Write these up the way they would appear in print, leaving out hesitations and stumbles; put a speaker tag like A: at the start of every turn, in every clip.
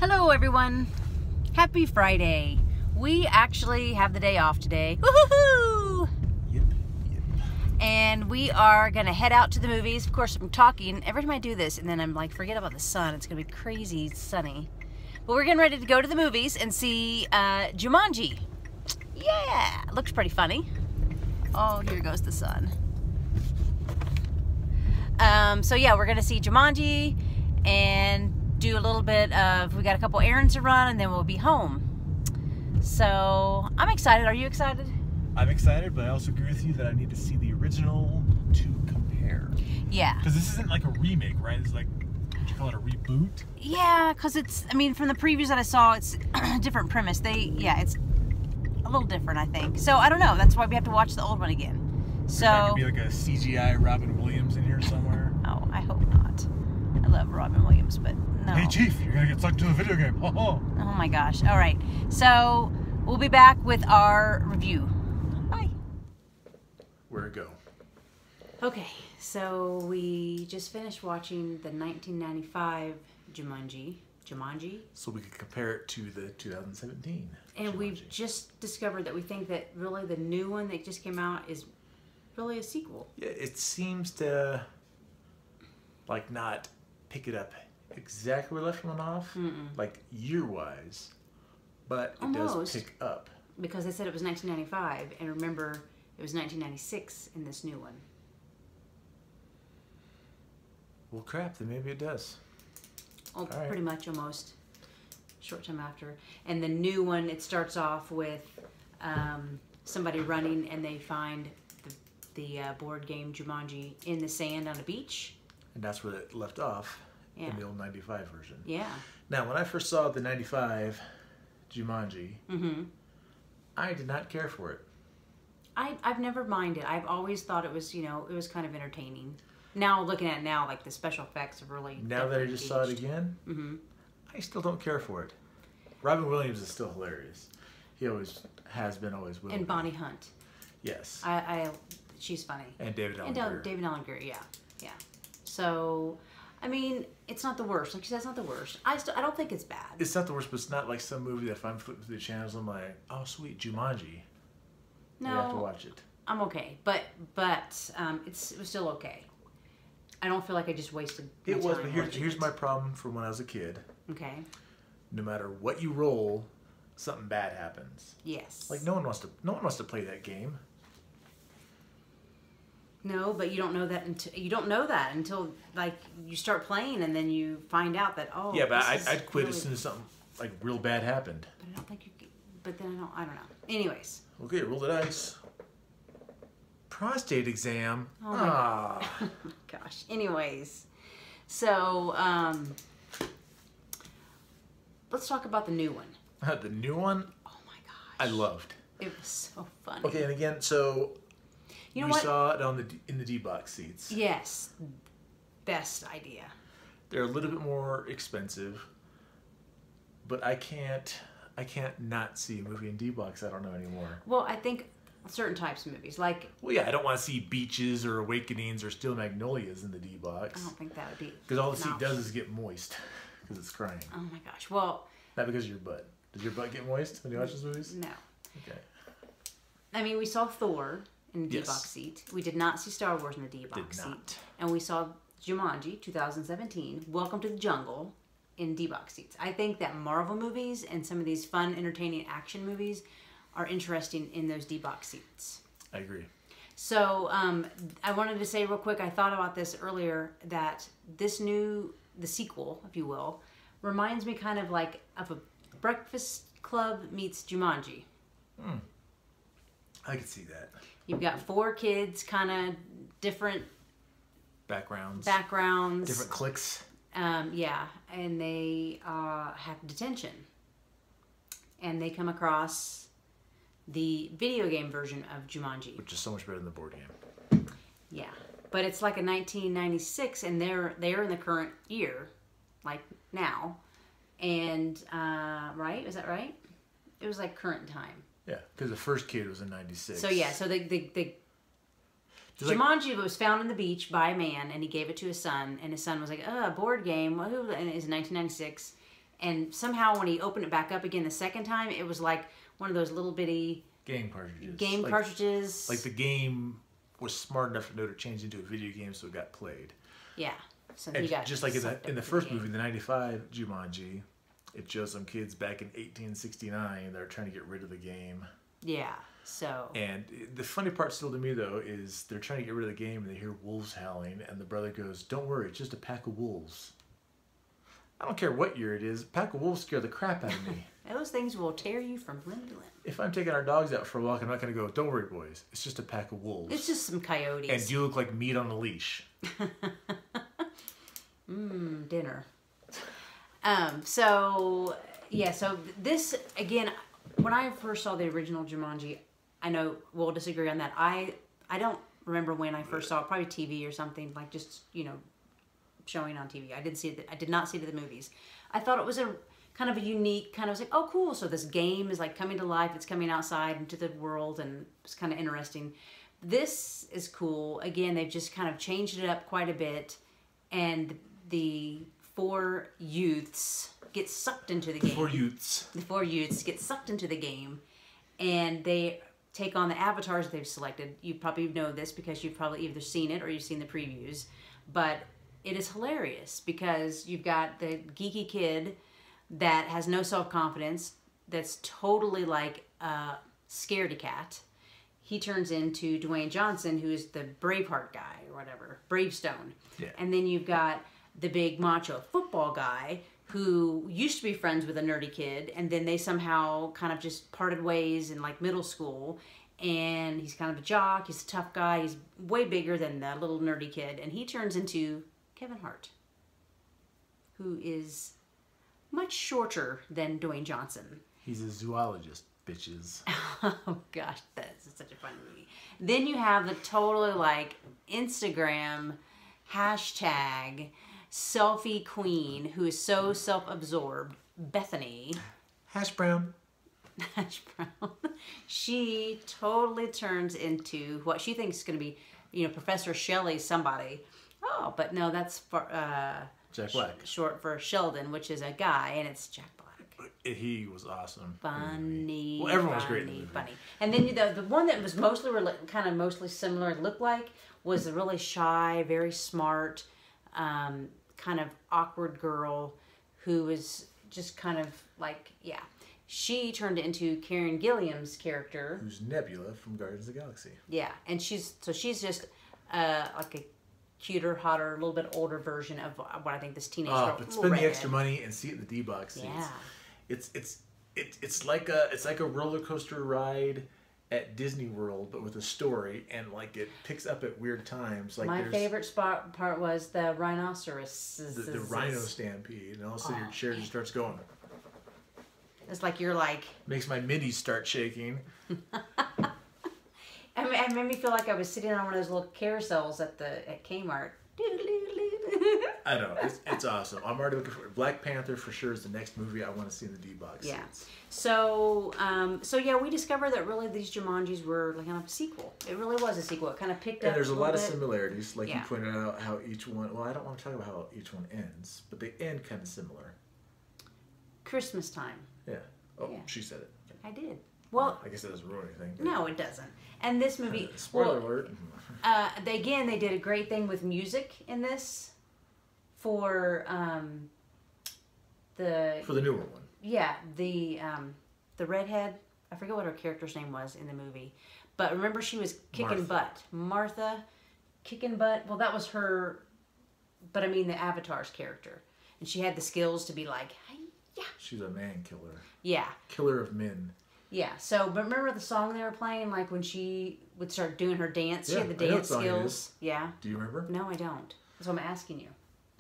A: Hello everyone. Happy Friday. We actually have the day off today. Woohoo!
B: Yep.
A: And we are gonna head out to the movies. Of course, I'm talking every time I do this, and then I'm like, forget about the sun. It's gonna be crazy sunny. But we're getting ready to go to the movies and see Jumanji. Yeah, looks pretty funny. Oh, here goes the sun. So yeah, we're gonna see Jumanji and do a little bit of, we got a couple errands to run, and then we'll be home. So I'm excited. Are you excited?
B: I'm excited, but I also agree with you that I need to see the original to compare.
A: Yeah.
B: Because this isn't like a remake, right? It's like, would you call it a reboot?
A: Yeah, because it's, I mean, from the previews that I saw, it's a different premise. It's a little different, I think. So I don't know. That's why we have to watch the old one again. So.
B: There could be like a CGI Robin Williams in here somewhere.
A: Oh, I hope not. I love Robin Williams, but no.
B: Hey, Chief, you're going to get sucked into the video game. Oh
A: my gosh. All right. So we'll be back with our review. Bye.
B: Where'd it go?
A: Okay, so we just finished watching the 1995 Jumanji.
B: So we could compare it to the 2017
A: And
B: Jumanji.
A: we've just discovered that we think that really the new one that just came out is really a sequel.
B: Yeah, it seems to like not pick it up exactly where left one off, like year-wise, but it
A: Almost.
B: does pick up.
A: Because they said it was 1995, and remember, it was 1996 in this new one.
B: Well, crap, then maybe it does.
A: Oh,
B: All right.
A: pretty much, almost. Short time after. And the new one, it starts off with somebody running, and they find the board game Jumanji in the sand on a beach.
B: And that's where it left off in the old 95 version.
A: Yeah.
B: Now, when I first saw the 95 Jumanji, I did not care for it.
A: I've never minded. I've always thought it was, it was kind of entertaining. Now, looking at it now, like the special effects are really...
B: Now that I just saw it again, I still don't care for it. Robin Williams is still hilarious. He always has been, always will.
A: And Bonnie Hunt.
B: Yes.
A: She's funny.
B: And David Allen
A: And David Allen Greer, yeah. So, I mean, it's not the worst. Like you said, it's not the worst. I don't think it's bad.
B: It's not the worst, but it's not like some movie that if I'm flipping through the channels, I'm like, oh, sweet, Jumanji.
A: No.
B: You have to watch it.
A: I'm okay. But it was still okay. I don't feel like I just wasted my
B: It was,
A: time
B: but
A: watching
B: here's
A: it.
B: my problem from when I was a kid.
A: Okay.
B: No matter what you roll, something bad happens.
A: Yes.
B: Like no one wants to play that game.
A: No, but you don't know that until like you start playing, and then you find out that
B: Yeah, but
A: I'd
B: I'd quit as soon as something like real bad happened.
A: But I don't think you. But then I don't know. Anyways.
B: Okay, roll the dice. Prostate exam.
A: Oh my gosh. Anyways, so let's talk about the new one.
B: The new one.
A: Oh my gosh.
B: I loved.
A: It was so funny.
B: Okay, and again, so
A: you know
B: we
A: what?
B: saw it in the D-box seats.
A: Yes, best idea.
B: They're a little bit more expensive, but I can't not see a movie in D-box. I don't know anymore.
A: Well, I think certain types of movies, like...
B: Well, yeah, I don't want to see Beaches or Awakenings or Steel Magnolias in the D-box.
A: I don't think that would be...
B: Because all the seat does is get moist because it's crying.
A: Oh my gosh, well...
B: Not because of your butt. Does your butt get moist when you watch those movies?
A: No.
B: Okay.
A: I mean, we saw Thor in the
B: Yes.
A: D-box seat. We did not see Star Wars in the D-box
B: Did not.
A: seat. And we saw Jumanji 2017, Welcome to the Jungle, in D-box seats. I think that Marvel movies and some of these fun, entertaining action movies are interesting in those D-box seats.
B: I agree.
A: So I wanted to say real quick, I thought about this earlier, that the sequel, if you will, reminds me kind of like of a Breakfast Club meets Jumanji.
B: I could see that.
A: You've got 4 kids, kind of different
B: Backgrounds.
A: backgrounds.
B: Different cliques.
A: Yeah, and they have detention. And they come across the video game version of Jumanji.
B: Which is so much better than the board game.
A: Yeah, but it's like a 1996, and they're in the current year, like now. And, right? Is that right? It was like current time.
B: Yeah, because the first kid was in 96.
A: So yeah, so Jumanji was found on the beach by a man, and he gave it to his son, and his son was like, "Oh, a board game," and it was 1996, And somehow when he opened it back up again the second time, it was like one of those little bitty
B: game cartridges.
A: Cartridges.
B: Like the game was smart enough to know to change into a video game, so it got played.
A: Yeah. So
B: And
A: he got
B: just like in the
A: sucked
B: first
A: up into
B: movie, the '95 Jumanji, it shows some kids back in 1869 that are trying to get rid of the game.
A: Yeah. So.
B: And the funny part still to me though is they're trying to get rid of the game and they hear wolves howling, and the brother goes, "Don't worry, it's just a pack of wolves." I don't care what year it is, a pack of wolves scare the crap out of me.
A: Those things will tear you from limb to limb.
B: If I'm taking our dogs out for a walk, I'm not going to go, "Don't worry, boys. It's just a pack of wolves."
A: It's just some coyotes.
B: And you look like meat on a leash.
A: Dinner. So this, again, when I first saw the original Jumanji, I know we'll disagree on that. I don't remember when I first saw it, probably TV or something, like just, showing on TV. I did not see it at the movies. I thought it was a kind of a unique, I was like, oh cool, so this game is like coming to life, it's coming outside into the world, and it's kind of interesting. This is cool. Again, they've just kind of changed it up quite a bit, and the four youths get sucked into the game. The four youths get sucked into the game, and they take on the avatars they've selected. You probably know this because you've probably either seen it or you've seen the previews, but it is hilarious because you've got the geeky kid that has no self-confidence, that's totally like a scaredy cat. He turns into Dwayne Johnson, who is the Braveheart guy or whatever, Bravestone.
B: Yeah.
A: And then you've got the big macho football guy who used to be friends with a nerdy kid, and then they somehow kind of just parted ways in like middle school, and he's kind of a jock, he's a tough guy, he's way bigger than the little nerdy kid, and he turns into Kevin Hart, who is much shorter than Dwayne Johnson.
B: He's a zoologist, bitches.
A: Oh gosh, that's such a fun movie. Then you have the totally like Instagram hashtag selfie queen who is so self-absorbed, Bethany.
B: Hash brown.
A: Hash brown. She totally turns into what she thinks is going to be, Professor Shelley somebody. Oh, but no, that's for
B: Jack Black.
A: Short for Sheldon, which is a guy, and it's Jack Black.
B: He was awesome.
A: Funny.
B: Well, everyone was great in the movie.
A: Funny. And then the one that was mostly similar looked like was a really shy, very smart, kind of awkward girl who was just kind of like, yeah. She turned into Karen Gilliam's character.
B: Who's Nebula from Guardians of the Galaxy.
A: Yeah, and she's just like a cuter, hotter, a little bit older version of what I think this teenage girl.
B: But spend the extra money and see it in the D-box seats.
A: Yeah.
B: It's like a roller coaster ride at Disney World, but with a story, and like it picks up at weird times. Like
A: my favorite part was the rhinoceros.
B: The rhino stampede, and all of a sudden your chair just starts going.
A: It's like you're like.
B: Makes my middies start shaking.
A: It made me feel like I was sitting on one of those little carousels at Kmart.
B: I know, it's awesome. I'm already looking for Black Panther for sure is the next movie I want to see in the D-box.
A: Yeah. So yeah, we discovered that really these Jumanjis were like kind of a sequel. It really was a sequel. It kind of picked up.
B: And there's a lot of
A: bit.
B: similarities, like you pointed out how each one. Well, I don't want to talk about how each one ends, but they end kind of similar.
A: Christmas time.
B: Yeah. Oh,
A: Yeah.
B: She said it.
A: I did. Well,
B: I guess that doesn't ruin anything.
A: No, it doesn't. And this movie.
B: Spoiler alert.
A: They did a great thing with music in this. For the
B: newer one.
A: Yeah, the redhead. I forget what her character's name was in the movie, but remember she was kicking butt. Martha, kicking butt. Well, that was her. But I mean the Avatar's character, and she had the skills to be like, hey, yeah.
B: She's a man killer.
A: Yeah.
B: Killer of men.
A: Yeah. So, but remember the song they were playing, like when she would start doing her dance. She had the dance skills. Yeah.
B: Do you remember?
A: No, I don't. That's what I'm asking you.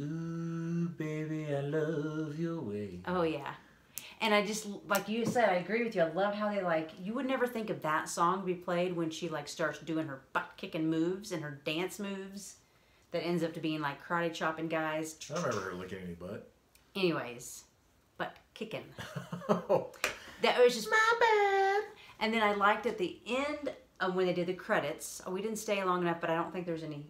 B: Ooh, baby, I love your way.
A: Oh, yeah. And I just, like you said, I agree with you. I love how they, like, you would never think of that song to be played when she, like, starts doing her butt-kicking moves and her dance moves that ends up to being, like, karate chopping guys.
B: I don't remember her licking any butt.
A: Anyways, butt-kicking.
B: Oh.
A: That was just, my bad. And then I liked at the end of when they did the credits. We didn't stay long enough, but I don't think there's any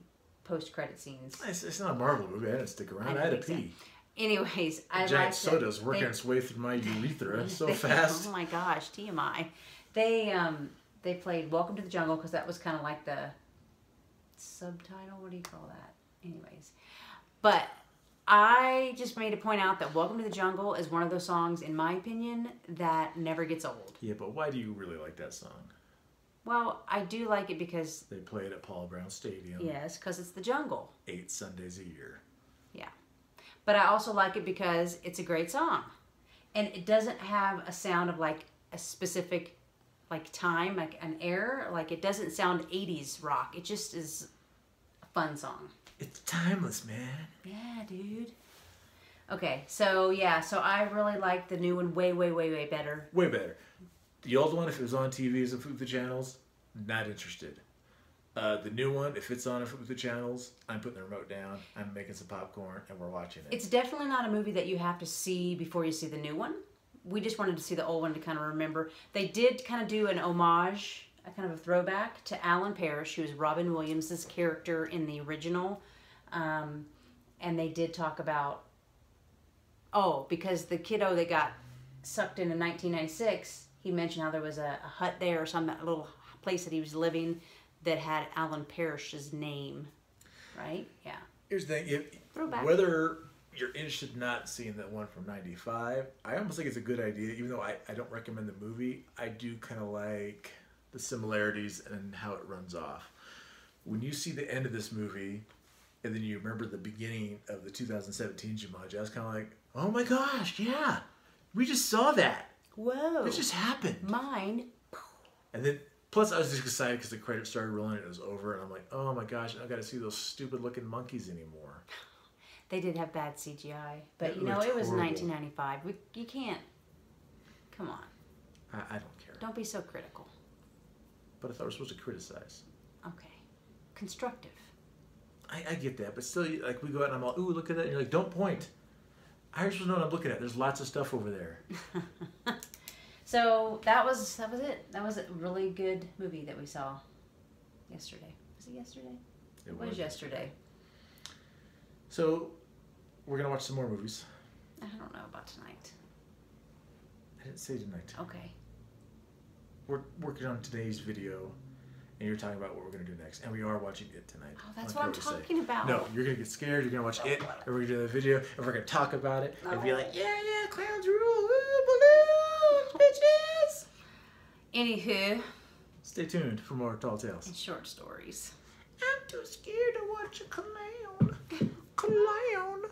A: post-credit scenes.
B: It's not a Marvel movie. I didn't stick around. I had to pee.
A: Anyways, I
B: Giant
A: like
B: soda's working its way through my urethra so fast.
A: Oh my gosh, TMI. They played Welcome to the Jungle because that was kind of like the subtitle. What do you call that? Anyways, but I just made to point out that Welcome to the Jungle is one of those songs, in my opinion, that never gets old.
B: Yeah, but why do you really like that song?
A: Well, I do like it because...
B: They play it at Paul Brown Stadium.
A: Yes, because it's the jungle.
B: 8 Sundays a year.
A: Yeah. But I also like it because it's a great song. And it doesn't have a sound of like a specific like time, like an era. Like it doesn't sound 80s rock. It just is a fun song.
B: It's timeless, man.
A: Yeah, dude. Okay, so yeah, so I really like the new one way, way, way, way better.
B: Way better. The old one, if it was on TV as a Food the Channels, not interested. The new one, if it's on a Food the Channels, I'm putting the remote down, I'm making some popcorn, and we're watching it.
A: It's definitely not a movie that you have to see before you see the new one. We just wanted to see the old one to kind of remember. They did kind of do an homage, a kind of a throwback to Alan Parrish, who was Robin Williams' character in the original. And they did talk about, because the kiddo that got sucked in 1996, he mentioned how there was a hut there or some little place that he was living that had Alan Parrish's name, right? Yeah.
B: Here's the thing,
A: Throwback.
B: whether you're interested in not seeing that one from 95, I almost think it's a good idea, even though I don't recommend the movie, I do kind of like the similarities and how it runs off. When you see the end of this movie, and then you remember the beginning of the 2017 Jumanji, I was kind of like, oh my gosh, yeah, we just saw that.
A: Whoa.
B: It just happened.
A: Mine.
B: And then, plus I was just excited because the credits started rolling and it was over, and I'm like, oh my gosh, I got to see those stupid looking monkeys anymore.
A: They did have bad CGI, but
B: It
A: you know,
B: looked
A: it was
B: horrible.
A: 1995. You can't, come on.
B: I don't care.
A: Don't be so critical.
B: But I thought we were supposed to criticize.
A: Okay. Constructive.
B: I get that, but still, like, we go out and I'm all, ooh, look at that, and you're like, don't point. I just know what I'm looking at. There's lots of stuff over there.
A: So that was it. That was a really good movie that we saw yesterday. Was it yesterday?
B: It
A: was yesterday.
B: So, we're going to watch some more movies.
A: I don't know about tonight.
B: I didn't say tonight.
A: Okay.
B: We're working on today's video, and you're talking about what we're going to do next. And we are watching it tonight.
A: Oh, that's what I'm talking about.
B: No, you're going to get scared. You're going to watch it, and we're going to do the video, and we're going to talk about it, and be like, yeah, clowns rule, woo, balloons, bitches.
A: Anywho.
B: Stay tuned for more Tall Tales.
A: And short stories.
B: I'm too scared to watch a clown. Clown.